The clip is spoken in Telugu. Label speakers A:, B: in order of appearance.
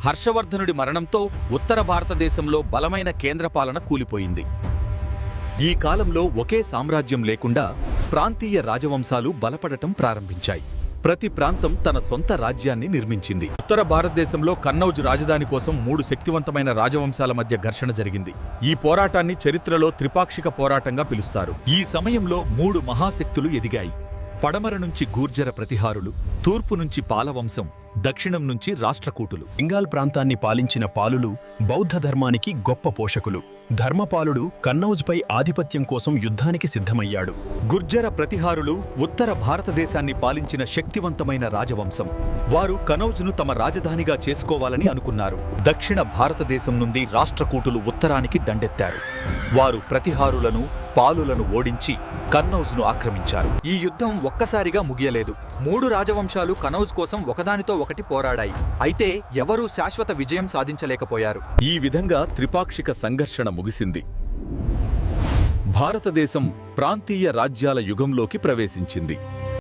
A: హర్షవర్ధనుడి మరణంతో ఉత్తర భారతదేశంలో బలమైన కేంద్రపాలన కూలిపోయింది. ఈ కాలంలో ఒకే సామ్రాజ్యం లేకుండా ప్రాంతీయ రాజవంశాలు బలపడటం ప్రారంభించాయి. ప్రతి ప్రాంతం తన సొంత రాజ్యాన్ని నిర్మించింది. ఉత్తర భారతదేశంలో కన్నౌజ్ రాజధాని కోసం 3 శక్తివంతమైన రాజవంశాల మధ్య ఘర్షణ జరిగింది. ఈ పోరాటాన్ని చరిత్రలో త్రిపాక్షిక పోరాటంగా పిలుస్తారు. ఈ సమయంలో 3 మహాశక్తులు ఎదిగాయి. పడమర నుంచి గూర్జర ప్రతిహారులు, తూర్పు నుంచి పాలవంశం, దక్షిణం నుంచి రాష్ట్రకూటులు.
B: బెంగాల్ ప్రాంతాన్ని పాలించిన పాలులు బౌద్ధ ధర్మానికి గొప్ప పోషకులు. ధర్మపాలుడు కన్నౌజ్పై ఆధిపత్యం కోసం యుద్ధానికి సిద్ధమయ్యాడు.
A: గుర్జర ప్రతిహారులు ఉత్తర భారతదేశాన్ని పాలించిన శక్తివంతమైన రాజవంశం. వారు కనౌజ్ను తమ రాజధానిగా చేసుకోవాలని అనుకున్నారు. దక్షిణ భారతదేశం నుండి రాష్ట్రకూటులు ఉత్తరానికి దండెత్తారు. వారు ప్రతిహారులను, పాలులను ఓడించి కన్నౌజ్ను ఆక్రమించారు. ఈ యుద్ధం ఒక్కసారిగా ముగియలేదు. 3 రాజవంశాలు కనౌజ్ కోసం ఒకదానితో ఒకటి పోరాడాయి. అయితే ఎవరూ శాశ్వత విజయం సాధించలేకపోయారు. ఈ విధంగా త్రిపాక్షిక సంఘర్షణ ముగిసింది. భారతదేశం ప్రాంతీయ రాజ్యాల యుగంలోకి ప్రవేశించింది.